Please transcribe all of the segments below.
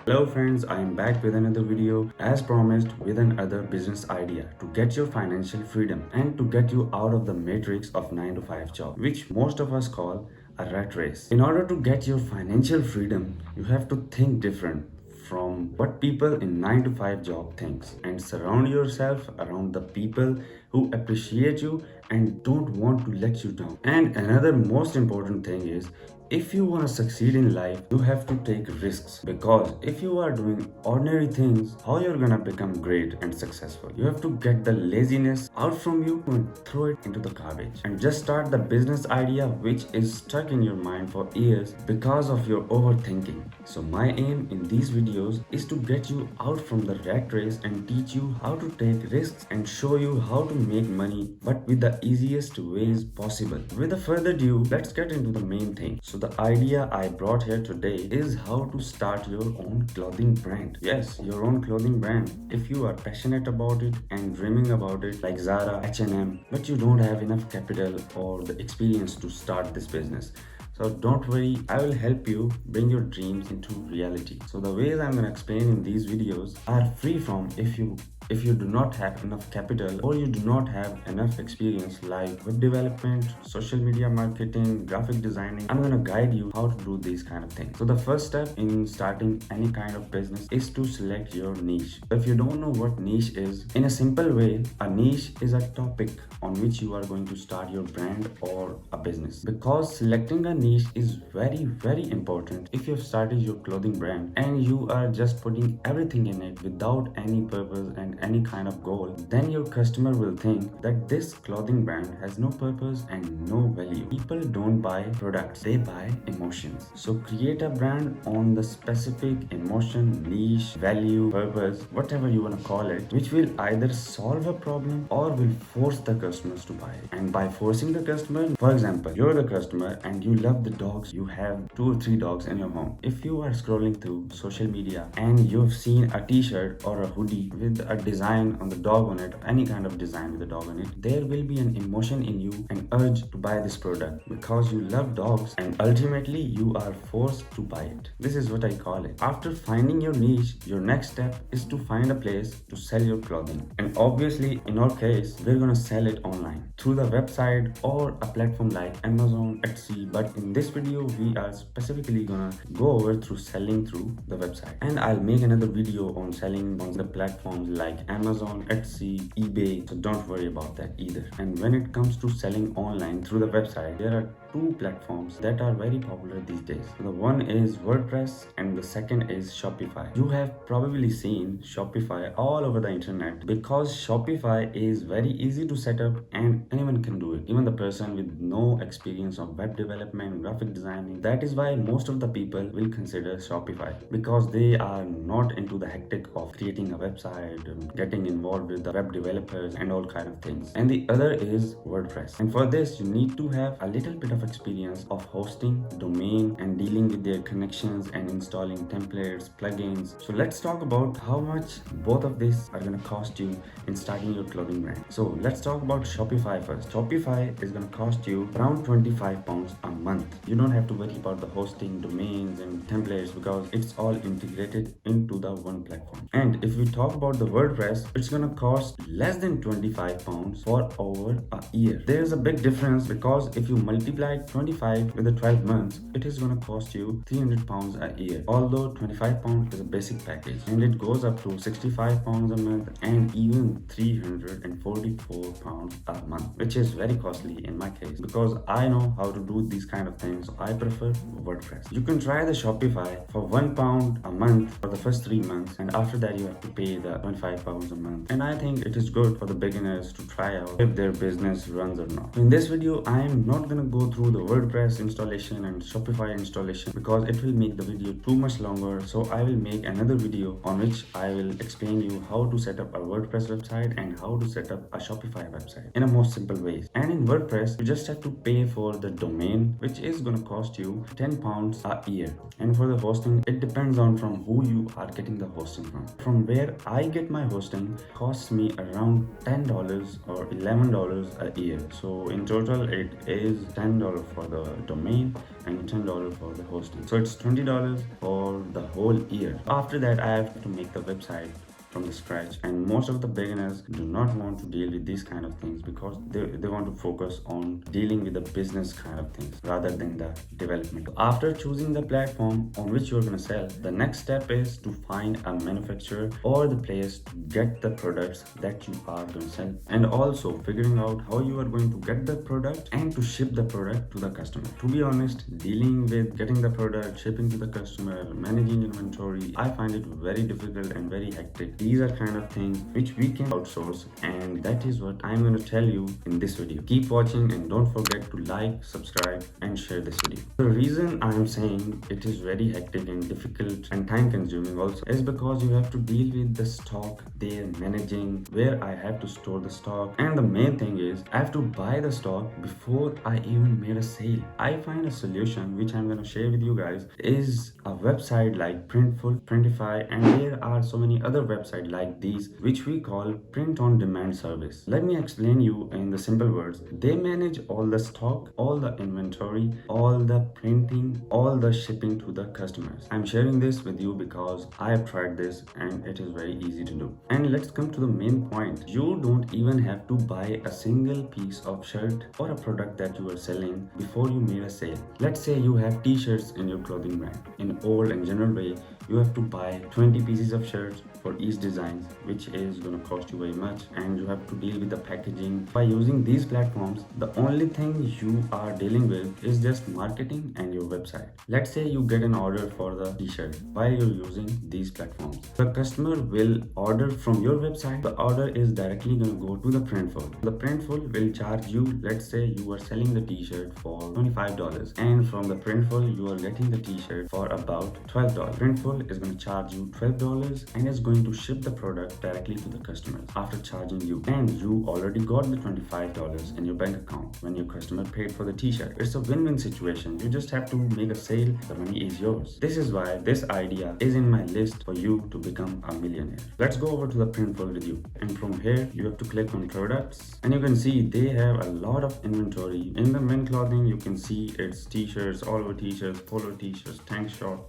Hello friends, I am back with another video as promised with another business idea to get your financial freedom and to get you out of the matrix of 9 to 5 job, which most of us call a rat race. In order to get your financial freedom, you have to think different from what people in 9 to 5 job thinks and surround yourself around the people who appreciate you and don't want to let you down. And another most important thing is, if you want to succeed in life, you have to take risks, because if you are doing ordinary things, how you're gonna become great and successful? You have to get the laziness out from you and throw it into the garbage and just start the business idea which is stuck in your mind for years because of your overthinking. So my aim in these videos is to get you out from the rat race and teach you how to take risks and show you how to make money, but with the easiest ways possible. Without further ado, let's get into the main thing. So the idea I brought here today is how to start your own clothing brand. Yes, your own clothing brand. If you are passionate about it and dreaming about it like Zara, H&M, but you don't have enough capital or the experience to start this business. So don't worry, I will help you bring your dreams into reality. So the ways I'm gonna explain in these videos are free from if you do not have enough capital or you do not have enough experience like web development, social media marketing, graphic designing. I'm gonna guide you how to do these kind of things. So the first step in starting any kind of business is to select your niche. If you don't know what niche is, in a simple way, a niche is a topic on which you are going to start your brand or a business. Because selecting a niche is very important. If you've started your clothing brand and you are just putting everything in it without any purpose and any kind of goal, then your customer will think that this clothing brand has no purpose and no value. People don't buy products, they buy emotions. So create a brand on the specific emotion, niche, value, purpose, whatever you want to call it, which will either solve a problem or will force the customers to buy it. And by forcing the customer, for example, you're the customer and you love the dogs, you have 2 or 3 dogs in your home. If you are scrolling through social media and you've seen a t-shirt or a hoodie with a design on the dog on it, any kind of design with a dog on it, there will be an emotion in you, an urge to buy this product because you love dogs and ultimately you are forced to buy it. This is what I call it. After finding your niche, your next step is to find a place to sell your clothing. And obviously in our case, we're gonna sell it online through the website or a platform like Amazon, Etsy, but in this video we are specifically gonna go over through selling through the website. And I'll make another video on selling on the platforms like Amazon, Etsy, eBay, so don't worry about that either. And when it comes to selling online through the website, there are 2 platforms that are very popular these days. The one is WordPress and the second is Shopify. You have probably seen Shopify all over the internet because Shopify is very easy to set up and anyone can do it, even the person with no experience of web development, graphic designing. That is why most of the people will consider Shopify, because they are not into the hectic of creating a website, getting involved with the web developers and all kind of things. And the other is WordPress, and for this you need to have a little bit of experience of hosting domain and dealing with their connections and installing templates, plugins. So let's talk about how much both of these are going to cost you in starting your clothing brand. So let's talk about Shopify first. Shopify is going to cost you around £25 a month. You don't have to worry about the hosting, domains and templates because it's all integrated into the one platform. And if we talk about the WordPress, it's gonna cost less than £25 for over a year. There's a big difference because if you multiply 25 with the 12 months, it is gonna cost you £300 a year. Although £25 is a basic package and it goes up to £65 a month and even £344 a month, which is very costly in my case because I know how to do these kind of things. So I prefer WordPress. You can try the Shopify for £1 a month for the first 3 months, and after that you have to pay the £25 a month. And I think it is good for the beginners to try out if their business runs or not. In this video, I am not gonna go through the WordPress installation and Shopify installation because it will make the video too much longer. So I will make another video on which I will explain you how to set up a WordPress website and how to set up a Shopify website in a most simple ways. And in WordPress, you just have to pay for the domain, which is gonna cost you £10 a year. And for the hosting, it depends on from who you are getting the hosting from. From where I get my hosting costs me around $10 or $11 a year. So in total it is $10 $10 for the domain and $10 for the hosting. So it's $20 for the whole year. After that, I have to make the website from the scratch, and most of the beginners do not want to deal with these kind of things because they want to focus on dealing with the business kind of things rather than the development. After choosing the platform on which you're going to sell, the next step is to find a manufacturer or the place to get the products that you are going to sell, and also figuring out how you are going to get the product and to ship the product to the customer. To be honest, dealing with getting the product, shipping to the customer, managing inventory, I find it very difficult and very hectic. These are kind of things which we can outsource, and that is what I'm going to tell you in this video. Keep watching and don't forget to like, subscribe and share this video. The reason I'm saying it is very hectic and difficult and time consuming also is because you have to deal with the stock they're managing, where I have to store the stock, and the main thing is I have to buy the stock before I even made a sale. I find a solution which I'm going to share with you guys is a website like Printful, Printify, and there are so many other websites like these which we call print on demand service. Let me explain you in the simple words. They manage all the stock, all the inventory, all the printing, all the shipping to the customers. I'm sharing this with you because I have tried this and it is very easy to do. And let's come to the main point. You don't even have to buy a single piece of shirt or a product that you are selling before you made a sale. Let's say you have t-shirts in your clothing brand. In old and general way, you have to buy 20 pieces of shirts for each design, which is going to cost you very much, and you have to deal with the packaging. By using these platforms, the only thing you are dealing with is just marketing and your website. Let's say you get an order for the t-shirt while you're using these platforms. The customer will order from your website. The order is directly going to go to the Printful. The Printful will charge you, let's say you are selling the t-shirt for $25, and from the Printful you are getting the t-shirt for about $12. Printful is going to charge you $12 and is going to ship the product directly to the customer after charging you, and you already got the $25 in your bank account when your customer paid for the t-shirt. It's a win-win situation. You just have to make a sale, the money is yours. This is why this idea is in my list for you to become a millionaire. Let's go over to the Printful with you, and from here you have to click on products, and you can see they have a lot of inventory. In the men clothing you can see it's t-shirts, all over t-shirts, polo t-shirts, tank short,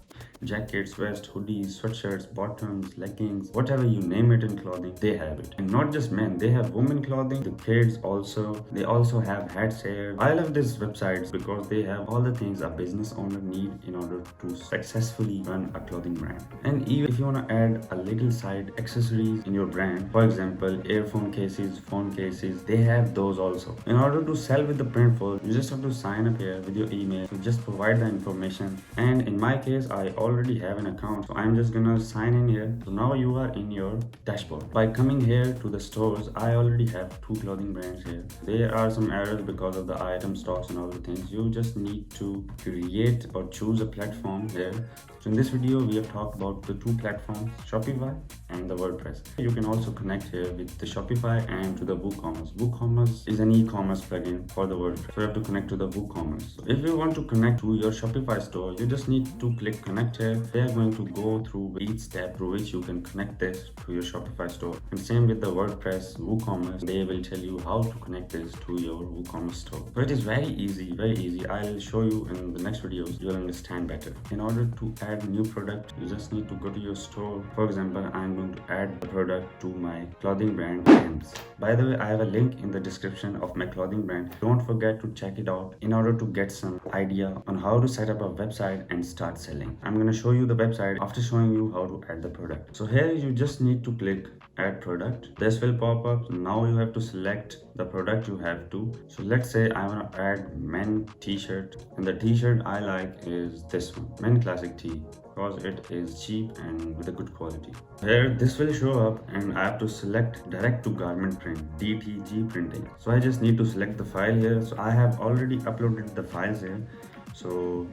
jackets, vest, hoodies, sweatshirts, bottoms, leggings, whatever you name it in clothing, they have it. And not just men, they have women clothing, the kids also. They also have hats here. I love these websites because they have all the things a business owner need in order to successfully run a clothing brand. And even if you want to add a little side accessories in your brand, for example earphone cases, phone cases, they have those also. In order to sell with the Printful, you just have to sign up here with your email. So just provide the information, and in my case I already have an account, so I'm just gonna sign in here. So now you are in your dashboard. By coming here to the stores, I already have 2 clothing brands here. There are some errors because of the item stocks and all the things. You just need to create or choose a platform here. So in this video we have talked about the 2 platforms, Shopify and the WordPress. You can also connect here with the Shopify and to the WooCommerce. WooCommerce is an e-commerce plugin for the WordPress, so you have to connect to the WooCommerce. So if you want to connect to your Shopify store, you just need to click connect here. They are going to go through each step through which you can connect this to your Shopify store. And same with the WordPress, WooCommerce, they will tell you how to connect this to your WooCommerce store. So it is very easy, very easy. I'll show you in the next videos, you'll understand better. In order to add new product, you just need to go to your store. For example, I'm going to add the product to my clothing brand Gems. By the way, I have a link in the description of my clothing brand. Don't forget to check it out in order to get some idea on how to set up a website and start selling. I'm going to show you the website after showing you how to add the product. So here you just need to click add product. This will pop up. Now you have to select the product you have to. So let's say I want to add men t-shirt, and the t-shirt I like is this one, men classic tee, because it is cheap and with a good quality. Here this will show up and I have to select direct to garment print, DTG printing. So I just need to select the file here. So I have already uploaded the files here. So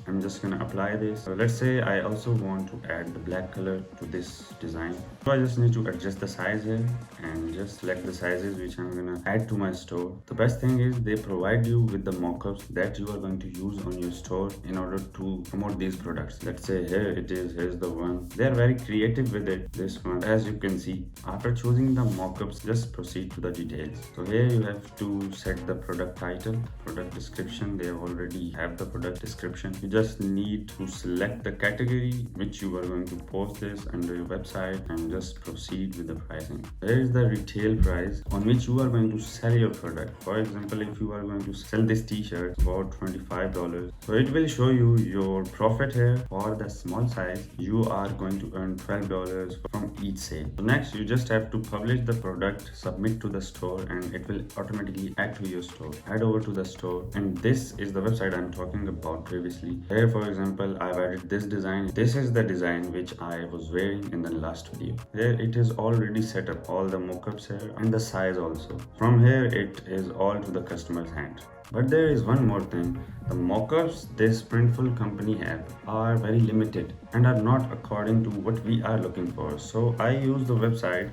I'm just gonna apply this. So let's say I also want to add the black color to this design. So I just need to adjust the size here and just select the sizes which I'm gonna add to my store. The best thing is they provide you with the mockups that you are going to use on your store in order to promote these products. Let's say here it is, here's the one. They are very creative with it, this one. As you can see, after choosing the mockups, just proceed to the details. So here you have to set the product title, product description. They already have the product description. You just need to select the category which you are going to post this under your website and just proceed with the pricing. Here is the retail price on which you are going to sell your product. For example, if you are going to sell this t-shirt for $25, so it will show you your profit here. For the small size, you are going to earn $12 from each sale. So next, you just have to publish the product, submit to the store, and it will automatically add to your store. Head over to the store, and this is the website I'm talking about previously. Here, for example, I've added this design. This is the design which I was wearing in the last video. Here it is already set up, all the mockups here and the size also. From here it is all to the customer's hand. But there is one more thing. The mockups this Printful company have are very limited and are not according to what we are looking for. So I use the website.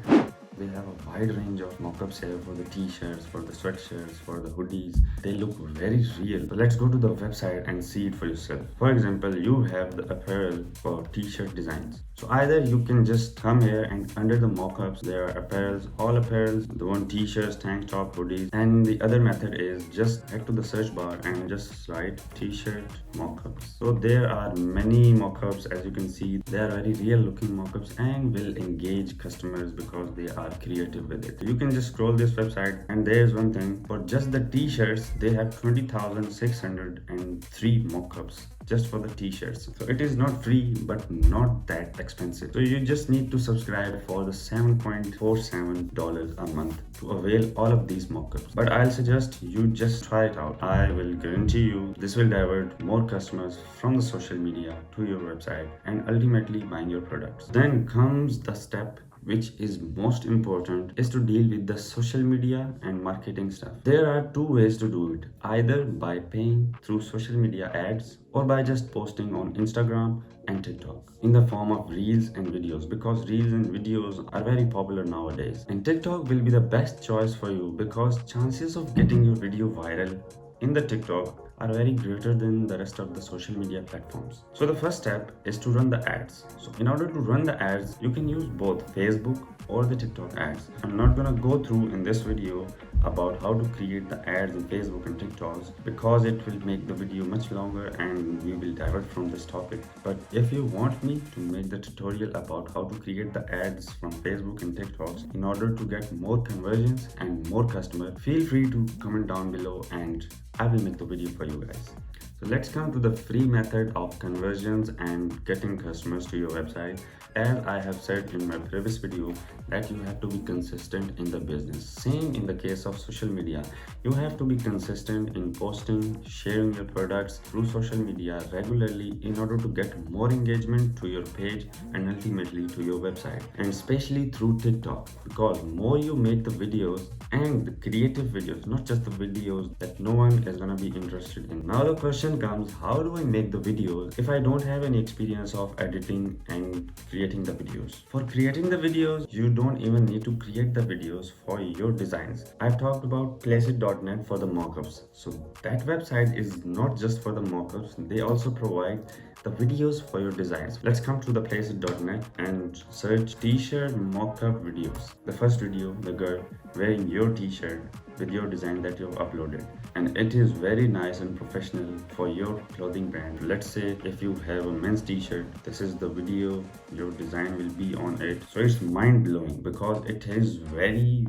They have a wide range of mockups here for the t-shirts, for the sweatshirts, for the hoodies. They look very real. So let's go to the website and see it for yourself. For example, you have the apparel for t-shirt designs. So either you can just come here and under the mockups, there are apparels, all apparels, the one t-shirts, tank top, hoodies. And the other method is just head to the search bar and just write t-shirt mockups. So there are many mockups, as you can see. They are very real looking mockups and will engage customers because they are creative with it. You can just scroll this website, and there's one thing. For just the t-shirts, they have 20,603 mockups just for the t-shirts. So it is not free, but not that expensive. So you just need to subscribe for the $7.47 a month to avail all of these mockups. But I'll suggest you just try it out. I will guarantee you this will divert more customers from the social media to your website and ultimately buying your products. Then comes the step which is most important, is to deal with the social media and marketing stuff. There are two ways to do it, either by paying through social media ads or by just posting on Instagram and TikTok in the form of reels and videos, because reels and videos are very popular nowadays. And TikTok will be the best choice for you because chances of getting your video viral in the TikTok are very greater than the rest of the social media platforms. So the first step is to run the ads. So in order to run the ads, you can use both Facebook or the TikTok ads. I'm not gonna go through in this video about how to create the ads in Facebook and TikToks because it will make the video much longer and we will divert from this topic. But if you want me to make the tutorial about how to create the ads from Facebook and TikToks in order to get more conversions and more customers, feel free to comment down below and I will make the video for you guys. So let's come to the free method of conversions and getting customers to your website. As I have said in my previous video that you have to be consistent in the business. Same in the case of social media. You have to be consistent in posting, sharing your products through social media regularly in order to get more engagement to your page and ultimately to your website. And especially through TikTok, because more you make the videos and the creative videos, not just the videos that no one is gonna be interested in. Now the question comes, how do I make the videos if I don't have any experience of editing and creating the videos? For creating the videos, you don't even need to create the videos for your designs. I've talked about placeit.net for the mockups. So that website is not just for the mockups, they also provide the videos for your designs. Let's come to the placeit.net and search t-shirt mockup videos. The first video, the girl wearing your t-shirt with your design that you've uploaded, and it is very nice and professional for your clothing brand. Let's say if you have a men's t-shirt, this is the video, your design will be on it. So it's mind-blowing because it is very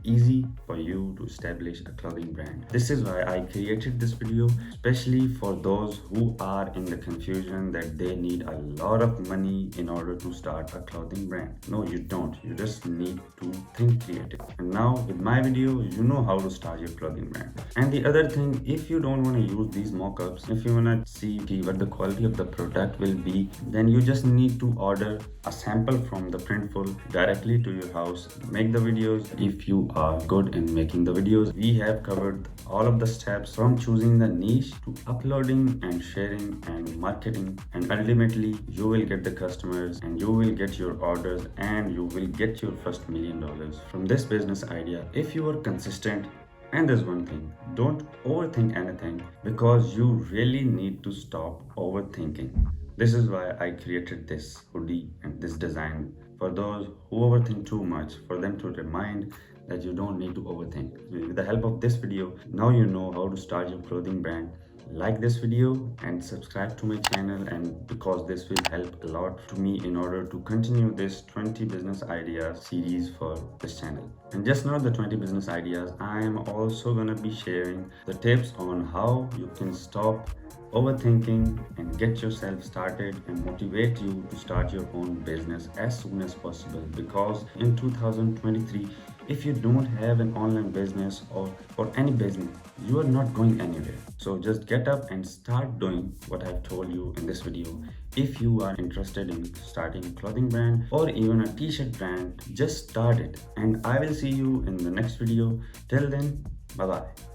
easy for you to establish a clothing brand. This is why I created this video, especially for those who are in the confusion that they need a lot of money in order to start a clothing brand. No, you don't. You just need to think creative. And now with my video, you know how to start your clothing brand. And the other thing, if you don't want to use these mock-ups, if you want to see what the quality of the product will be, then you just need to order a sample from the Printful directly to your house. Make the videos. If you are good in making the videos, we have covered all of the steps from choosing the niche to uploading and sharing and marketing, and ultimately you will get the customers and you will get your orders and you will get your first $1 million from this business idea if you are consistent. And there's one thing, don't overthink anything, because you really need to stop overthinking. This is why I created this hoodie and this design, for those who overthink too much, for them to remind that you don't need to overthink. With the help of this video, now you know how to start your clothing brand. Like this video and subscribe to my channel, and because this will help a lot to me in order to continue this 20 business ideas series for this channel. And just not the 20 business ideas, I am also gonna be sharing the tips on how you can stop overthinking and get yourself started and motivate you to start your own business as soon as possible. Because in 2023, if you don't have an online business or any business, you are not going anywhere. So just get up and start doing what I've told you in this video. If you are interested in starting a clothing brand or even a t-shirt brand, just start it. And I will see you in the next video. Till then, bye bye.